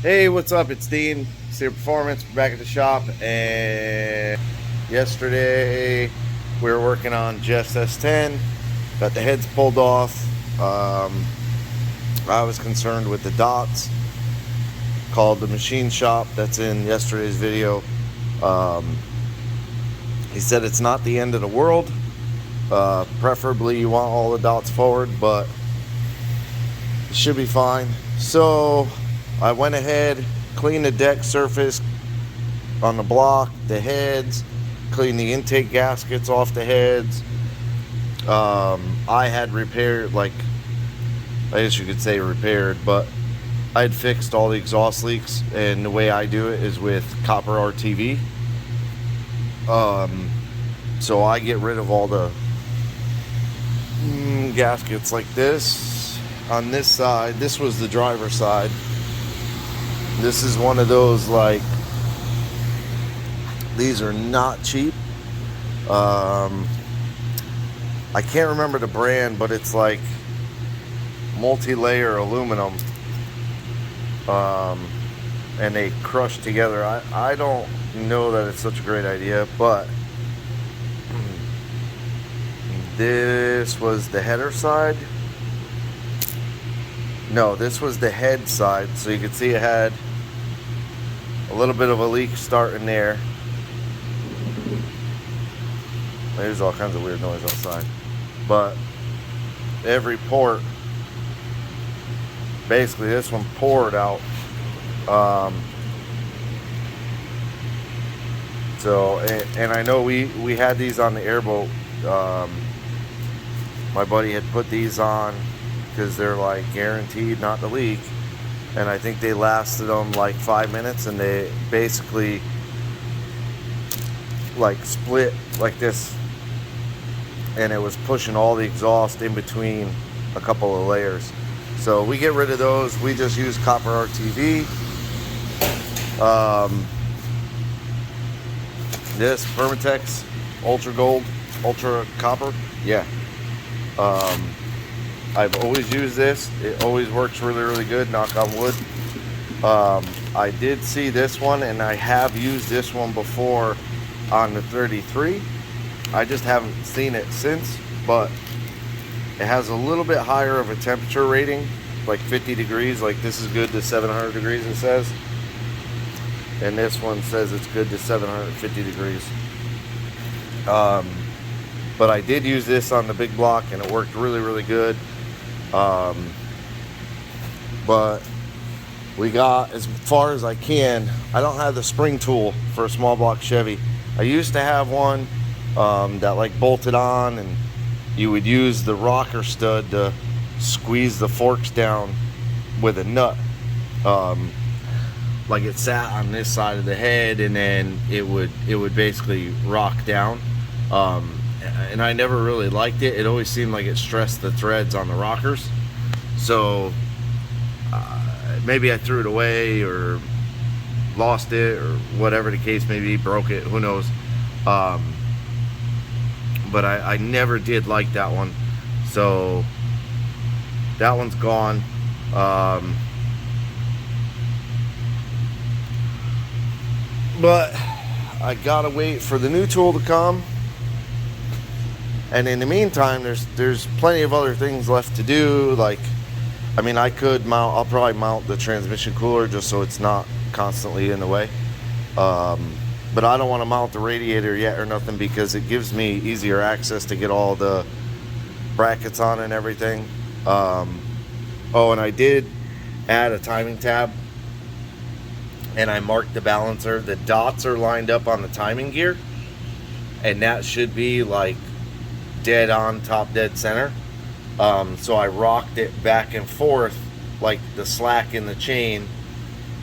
Hey, what's up? It's Dean, Steer Performance. We're back at the shop, and yesterday we were working on Jeff's S10. Got the heads pulled off. I was concerned with the dots. Called the machine shop that's in yesterday's video. He said it's not the end of the world. Preferably you want all the dots forward, but it should be fine. So I went ahead, cleaned the deck surface on the block, the heads, cleaned the intake gaskets off the heads. I had repaired, I guess you could say repaired, but I had fixed all the exhaust leaks, and the way I do it is with copper RTV. So I get rid of all the gaskets like this. On this side, this was the driver's side. This is one of those, these are not cheap. I can't remember the brand, but it's like multi-layer aluminum. And they crush together. I don't know that it's such a great idea, but this was the header side. No, this was the head side. So you can see it had a little bit of a leak starting there. There's all kinds of weird noise outside. But every port, basically this one poured out. So, and I know we had these on the airboat. My buddy had put these on because they're guaranteed not to leak, and I think they lasted them 5 minutes, and they basically split like this, and it was pushing all the exhaust in between a couple of layers. So we get rid of those. We just use copper RTV. This Permatex Ultra Gold, Ultra Copper. Yeah. I've always used this. It always works really, really good, knock on wood. I did see this one, and I have used this one before on the 33. I just haven't seen it since, but it has a little bit higher of a temperature rating, 50 degrees. This is good to 700 degrees, it says. And this one says it's good to 750 degrees. But I did use this on the big block, and it worked really, really good. But we got as far as I can. I don't have the spring tool for a small block Chevy. I used to have one that bolted on, and you would use the rocker stud to squeeze the forks down with a nut. It sat on this side of the head, and then it would basically rock down. And I never really liked it. It always seemed like it stressed the threads on the rockers. So maybe I threw it away or lost it or whatever the case may be, broke it, who knows. But I never did like that one. So that one's gone. But I gotta wait for the new tool to come. And in the meantime, there's plenty of other things left to do. I could mount, I'll probably mount the transmission cooler just so it's not constantly in the way. But I don't want to mount the radiator yet or nothing, because it gives me easier access to get all the brackets on and everything. Oh, and I did add a timing tab, and I marked the balancer. The dots are lined up on the timing gear, and that should be dead on, top dead center. So I rocked it back and forth like the slack in the chain,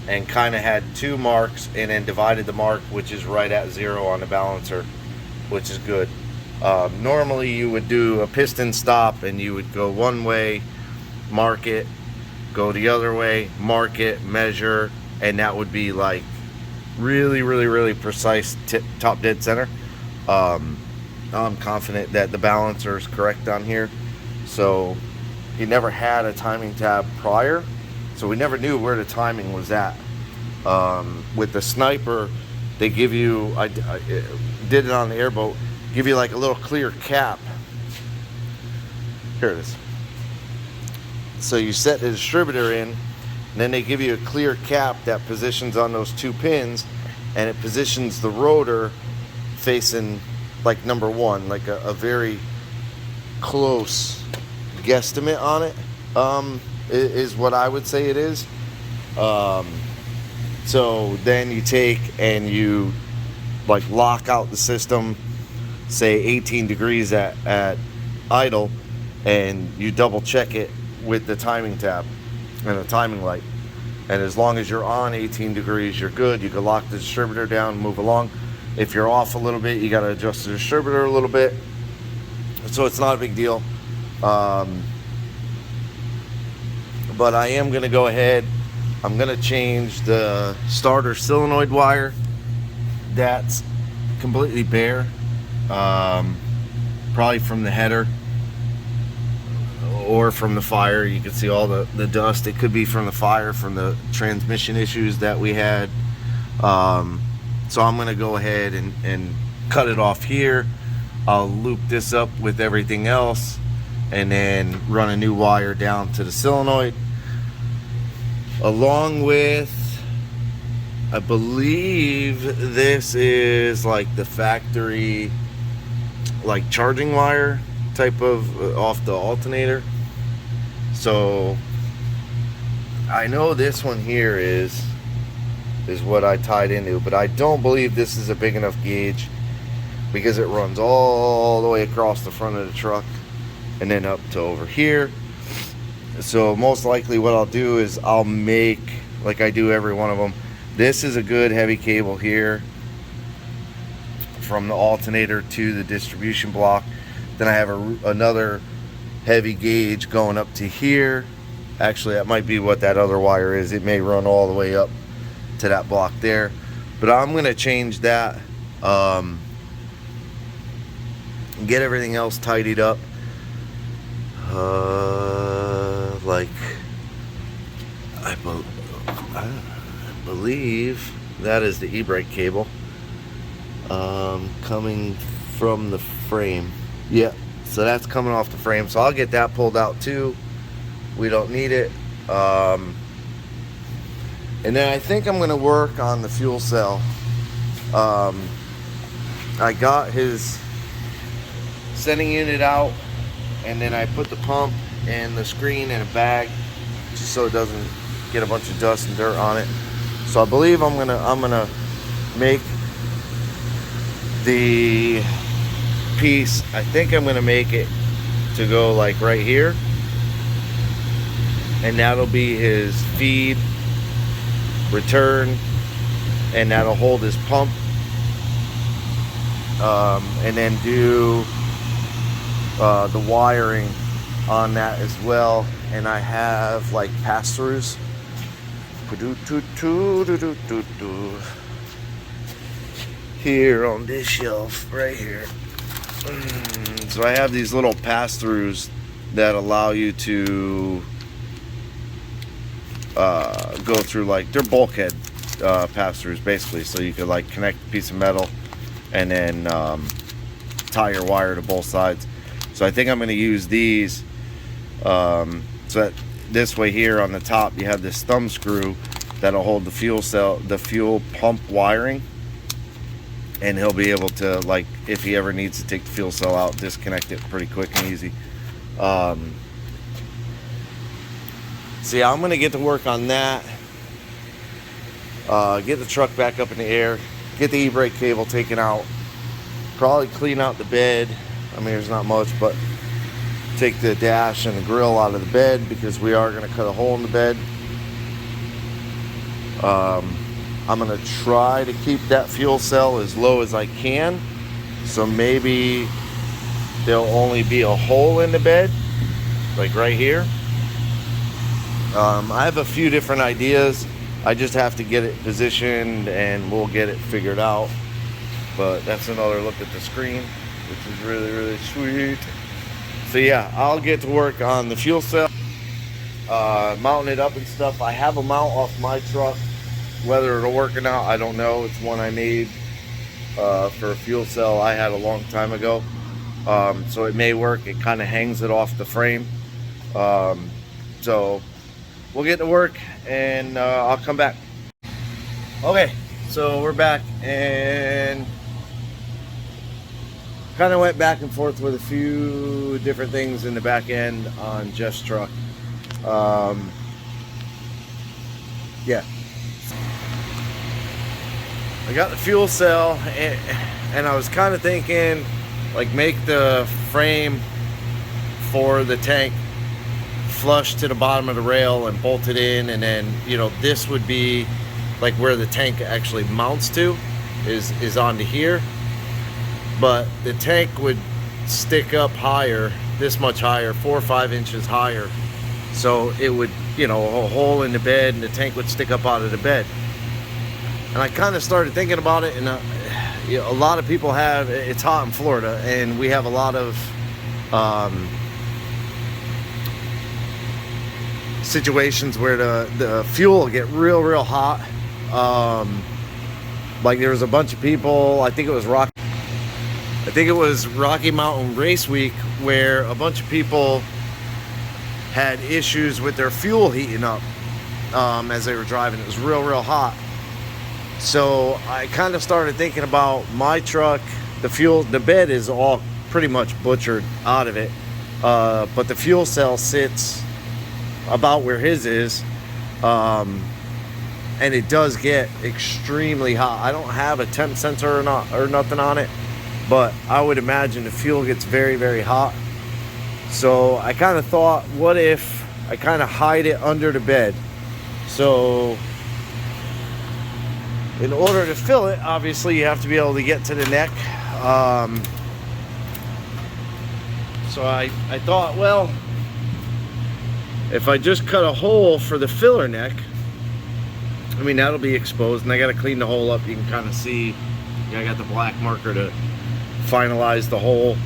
and kind of had two marks, and then divided the mark, which is right at 0 on the balancer, which is good. Normally you would do a piston stop, and you would go one way, mark it, go the other way, mark it, measure, and that would be really, really, really precise top dead center. I'm confident that the balancer is correct on here. So he never had a timing tab prior, so we never knew where the timing was at. With the Sniper, they give you, I did it on the airboat, give you like a little clear cap. Here it is. So you set the distributor in, and then they give you a clear cap that positions on those 2 pins, and it positions the rotor facing like number 1, like a very close guesstimate on it, is what I would say it is. So then you take and you like lock out the system, say 18 degrees at idle, and you double check it with the timing tab and the timing light. And as long as you're on 18 degrees, you're good. You can lock the distributor down and move along. If you're off a little bit, you got to adjust the distributor a little bit. So it's not a big deal. But I am going to go ahead. I'm going to change the starter solenoid wire. That's completely bare. Probably from the header or from the fire. You can see all the dust. It could be from the fire, from the transmission issues that we had. So I'm going to go ahead and cut it off here. I'll loop this up with everything else and then run a new wire down to the solenoid, along with, I believe this is like the factory like charging wire type of off the alternator. So I know this one here is what I tied into, but I don't believe this is a big enough gauge because it runs all the way across the front of the truck and then up to over here. So most likely what I'll do is I'll make, like I do every one of them, this is a good heavy cable here from the alternator to the distribution block. Then I have another heavy gauge going up to here. Actually, that might be what that other wire is. It may run all the way up to that block there, but I'm going to change that, get everything else tidied up. Like I believe that is the e-brake cable coming from the frame. Yeah, so that's coming off the frame, so I'll get that pulled out too. We don't need it. And then I think I'm going to work on the fuel cell. I got his sending unit out, and then I put the pump and the screen in a bag just so it doesn't get a bunch of dust and dirt on it. So I believe I'm gonna make the piece. I think I'm gonna make it to go like right here, and that'll be his feed, return, and that'll hold his pump, and then do the wiring on that as well. And I have like pass-throughs here on this shelf right here. So I have these little pass-throughs that allow you to go through, like, they're bulkhead pass-throughs basically, so you could like connect a piece of metal and then tie your wire to both sides. So I think I'm going to use these, so that this way here on the top you have this thumb screw that'll hold the fuel cell, the fuel pump wiring, and he'll be able to, like, if he ever needs to take the fuel cell out, disconnect it pretty quick and easy. So yeah, I'm gonna get to work on that, get the truck back up in the air, get the e-brake cable taken out, probably clean out the bed. I mean, there's not much, but take the dash and the grill out of the bed because we are gonna cut a hole in the bed. I'm gonna try to keep that fuel cell as low as I can, so maybe there'll only be a hole in the bed, like right here. I have a few different ideas. I just have to get it positioned and we'll get it figured out. But that's another look at the screen, which is really, really sweet. So yeah, I'll get to work on the fuel cell, mounting it up and stuff. I have a mount off my truck Whether it'll work or not, I don't know. It's one I made for a fuel cell I had a long time ago. So it may work. It kind of hangs it off the frame. So we'll get to work, and I'll come back. Okay, so we're back, and kind of went back and forth with a few different things in the back end on Jeff's truck. Yeah, I got the fuel cell, and I was kind of thinking, like, make the frame for the tank flush to the bottom of the rail and bolt it in, and then, you know, this would be like where the tank actually mounts to, is onto here. But the tank would stick up higher, this much higher, 4 or 5 inches higher. So it would, you know, a hole in the bed, and the tank would stick up out of the bed. And I kind of started thinking about it, and you know, a lot of people have, it's hot in Florida, and we have a lot of situations where the fuel will get real hot. Like there was a bunch of people, I think it was Rocky Mountain Race Week, where a bunch of people had issues with their fuel heating up as they were driving. It was real hot. So I kind of started thinking about my truck. The bed is all pretty much butchered out of it, but the fuel cell sits about where his is, and it does get extremely hot. I don't have a temp sensor or nothing on it, but I would imagine the fuel gets very hot. So I kind of thought, what if I kind of hide it under the bed? So in order to fill it, obviously you have to be able to get to the neck. So I thought, well, if I just cut a hole for the filler neck, I mean, that'll be exposed, and I got to clean the hole up. You can kind of see, I got the black marker to finalize the hole.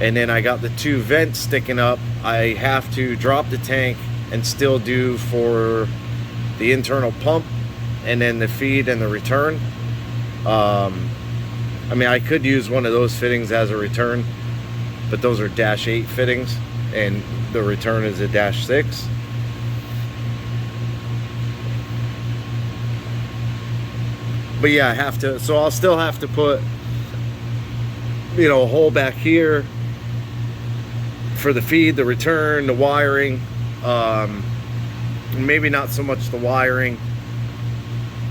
And then I got the 2 vents sticking up. I have to drop the tank and still do for the internal pump, and then the feed and the return. I mean, I could use one of those fittings as a return, but those are -8 fittings, and the return is a -6. But yeah, I have to, so I'll still have to put, you know, a hole back here for the feed, the return, the wiring. Maybe not so much the wiring,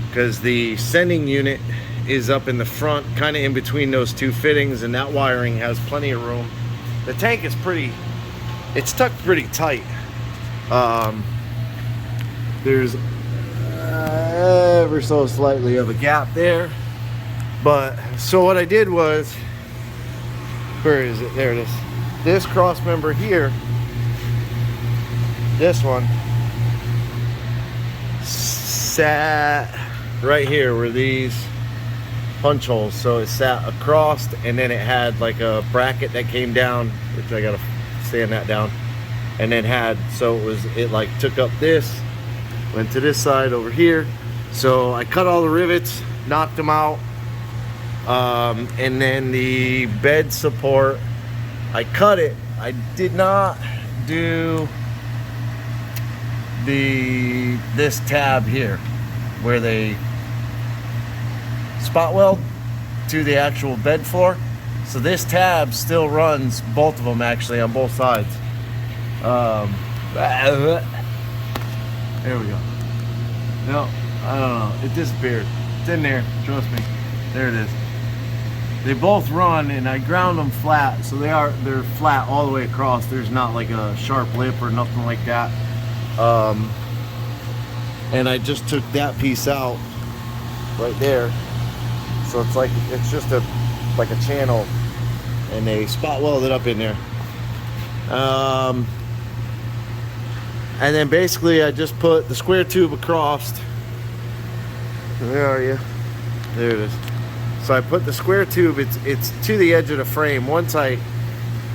because the sending unit is up in the front, kind of in between those 2 fittings, and that wiring has plenty of room. The tank is it's tucked pretty tight. There's ever so slightly of a gap there, but so what I did was, where is it? There it is. This cross member here, this one, sat right here where these punch holes, so it sat across, and then it had like a bracket that came down, which I gotta stand that down, and then so it like took up this, went to this side over here. So I cut all the rivets, knocked them out, and then the bed support, I cut it. I did not do this tab here where they spot weld to the actual bed floor. So this tab still runs, both of them actually, on both sides. There we go. No, I don't know. It disappeared. It's in there. Trust me. There it is. They both run, and I ground them flat, so they're flat all the way across. There's not like a sharp lip or nothing like that. And I just took that piece out right there, so it's just like a channel, and they spot welded up in there. And then basically I just put the square tube across. Where are you? There it is. So I put the square tube, it's to the edge of the frame. Once I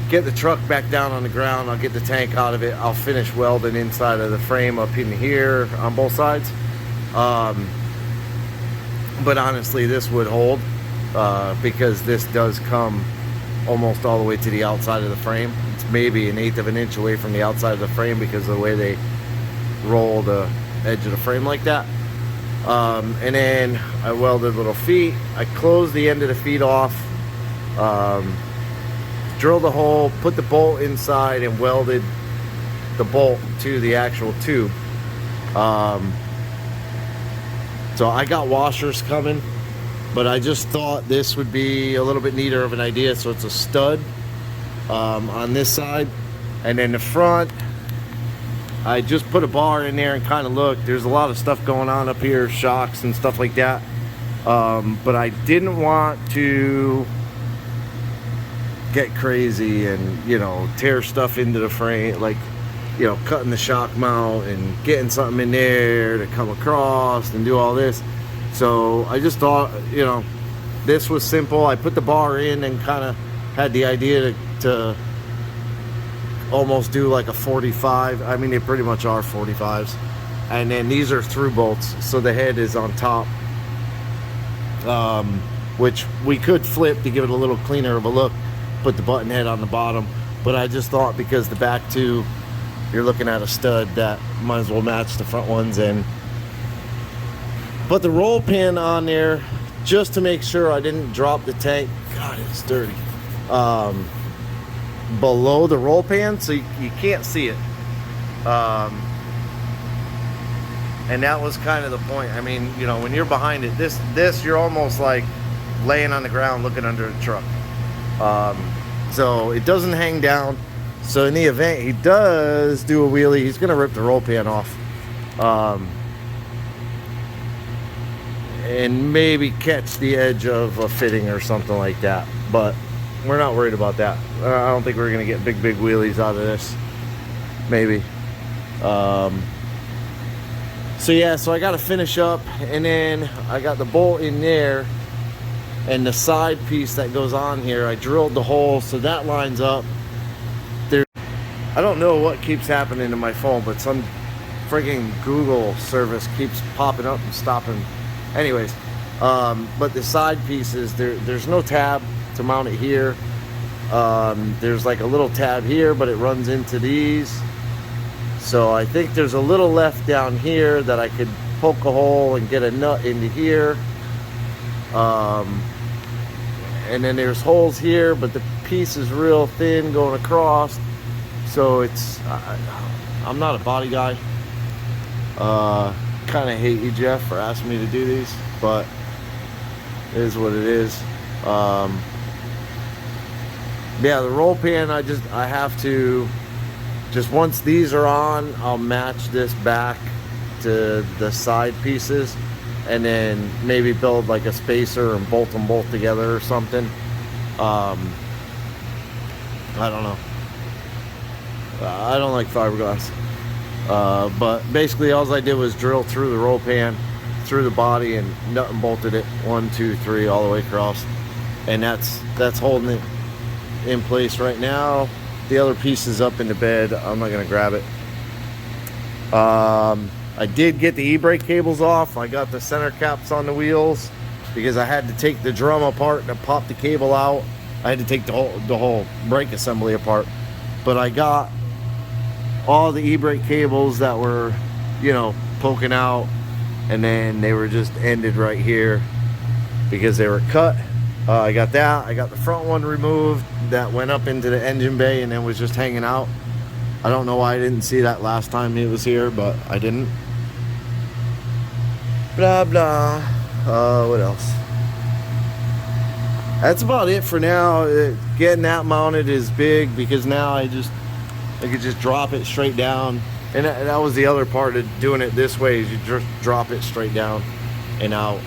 get the truck back down on the ground, I'll get the tank out of it, I'll finish welding inside of the frame up in here on both sides. But honestly, this would hold because this does come almost all the way to the outside of the frame. It's maybe 1/8 of an inch away from the outside of the frame because of the way they roll the edge of the frame like that. And then I welded little feet. I closed the end of the feet off, drilled a hole, put the bolt inside, and welded the bolt to the actual tube. So I got washers coming, but I just thought this would be a little bit neater of an idea. So it's a stud on this side, and then the front, I just put a bar in there and kind of looked. There's a lot of stuff going on up here, shocks and stuff like that. But I didn't want to get crazy and, you know, tear stuff into the frame, like, you know, cutting the shock mount and getting something in there to come across and do all this. So I just thought, you know, this was simple. I put the bar in and kind of had the idea to almost do like a 45. I mean, they pretty much are 45s. And then these are through bolts, so the head is on top, which we could flip to give it a little cleaner of a look, put the button head on the bottom. But I just thought, because the back two, you're looking at a stud, that might as well match the front ones. And put the roll pin on there just to make sure I didn't drop the tank. God, it's dirty. Below the roll pan, so you can't see it. And that was kind of the point. I mean, you know, when you're behind it, this you're almost like laying on the ground looking under the truck. So it doesn't hang down. So in the event he does do a wheelie, he's gonna rip the roll pan off, and maybe catch the edge of a fitting or something like that. But we're not worried about that. I don't think we're gonna get big wheelies out of this. Maybe. So yeah, so I got to finish up, and then I got the bolt in there, and the side piece that goes on here, I drilled the hole so that lines up. I don't know what keeps happening to my phone, but some frigging Google service keeps popping up and stopping. Anyways, but the side pieces, there's no tab to mount it here. There's like a little tab here, but it runs into these. So I think there's a little left down here that I could poke a hole and get a nut into here. And then there's holes here, but the piece is real thin going across. So it's, I'm not a body guy. Kind of hate you, Jeff, for asking me to do these, but it is what it is. Yeah, the roll pan, I have to, just once these are on, I'll match this back to the side pieces, and then maybe build like a spacer and bolt them both together or something. I don't know. I don't like fiberglass. But basically all I did was drill through the roll pan, through the body, and nut and bolted it 1, 2, 3 all the way across. And that's holding it in place right now. The other piece is up in the bed. I'm not gonna grab it. I did get the e-brake cables off. I got the center caps on the wheels because I had to take the drum apart to pop the cable out. I had to take the whole brake assembly apart. But I got all the e-brake cables that were, you know, poking out, and then they were just ended right here because they were cut. I got that. I got the front one removed that went up into the engine bay and then was just hanging out. I don't know why I didn't see that last time he was here, but I didn't. Blah blah. What else? That's about it for now. Getting that mounted is big because now I could just drop it straight down. And that was the other part of doing it this way, is you just drop it straight down and out.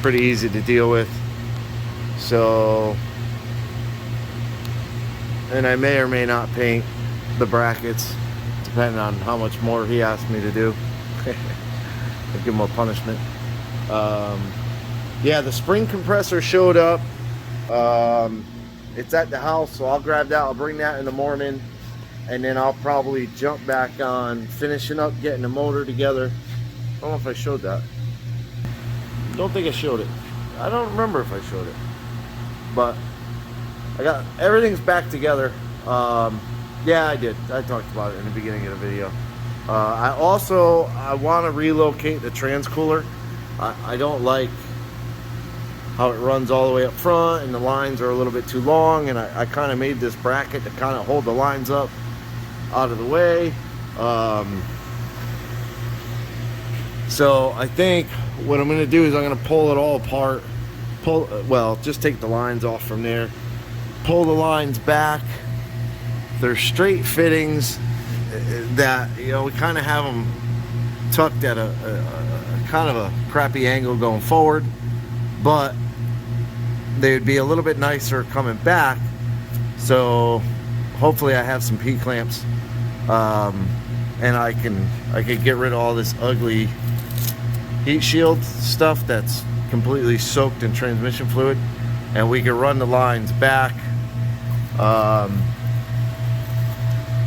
Pretty easy to deal with. So, and I may or may not paint the brackets depending on how much more he asked me to do. I'll give him a punishment. Yeah, the spring compressor showed up. It's at the house, so I'll grab that. I'll bring that in the morning, and then I'll probably jump back on finishing up getting the motor together. I don't know if I showed that. Don't think I showed it. I don't remember if I showed it, but I got everything's back together. Yeah, I did. I talked about it in the beginning of the video. I want to relocate the transcooler. I don't like how it runs all the way up front, and the lines are a little bit too long, and I kind of made this bracket to kind of hold the lines up out of the way. So I think what I'm going to do is I'm going to pull it all apart, just take the lines off from there, pull the lines back. They're straight fittings that, you know, we kind of have them tucked at a kind of a crappy angle going forward, but they'd be a little bit nicer coming back. So hopefully I have some P-clamps, and I can get rid of all this ugly heat shield stuff that's completely soaked in transmission fluid, and we can run the lines back,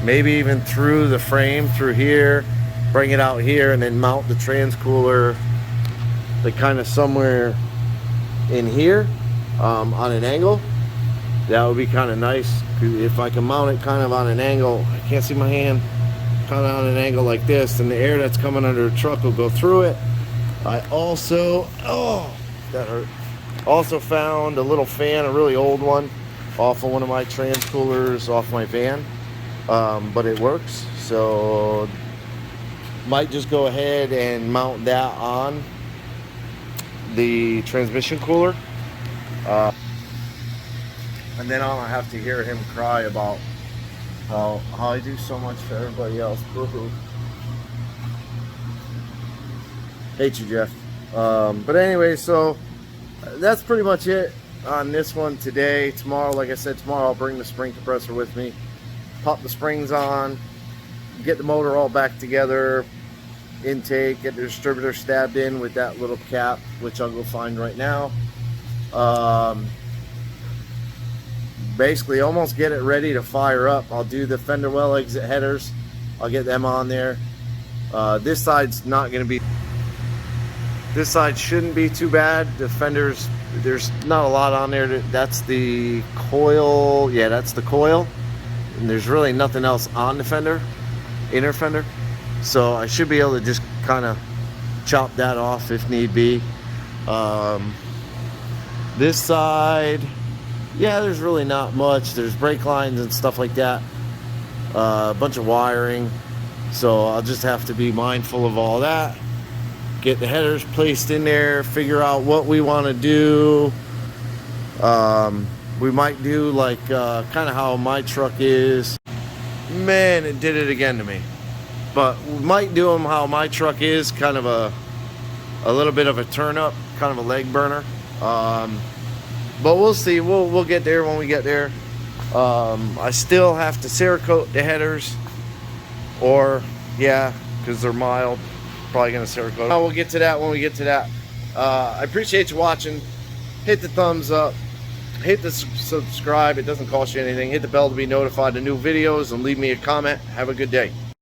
maybe even through the frame, through here, bring it out here, and then mount the transcooler like kind of somewhere in here, on an angle. That would be kind of nice if I can mount it kind of on an angle. I can't see my hand. Kind of on an angle like this, and the air that's coming under the truck will go through it. I also, that hurt. Also found a little fan, a really old one, off of one of my transcoolers off my van, but it works. So might just go ahead and mount that on the transmission cooler, and then I'll have to hear him cry about how I do so much for everybody else. Hate you, Jeff. But anyway, so that's pretty much it on this one today. Tomorrow, like I said, tomorrow I'll bring the spring compressor with me, pop the springs on, get the motor all back together, intake, get the distributor stabbed in with that little cap, which I'll go find right now. Basically almost get it ready to fire up. I'll do the fender well exit headers. I'll get them on there. This side's not going to be, this side shouldn't be too bad. The fenders, there's not a lot on there. That's the coil. Yeah, that's the coil, and there's really nothing else on the fender, inner fender. So I should be able to just kind of chop that off if need be. This side, yeah, there's really not much. There's brake lines and stuff like that, a bunch of wiring, so I'll just have to be mindful of all that, get the headers placed in there, figure out what we want to do. We might do like kind of how my truck is. Man, it did it again to me. But we might do them how my truck is, kind of a little bit of a turn up, kind of a leg burner. But we'll see. We'll get there when we get there. I still have to Cerakote the headers, or yeah, because they're mild, probably gonna Cerakote. We'll get to that when we get to that. I appreciate you watching. Hit the thumbs up, hit the subscribe. It doesn't cost you anything. Hit the bell to be notified of new videos, and leave me a comment. Have a good day.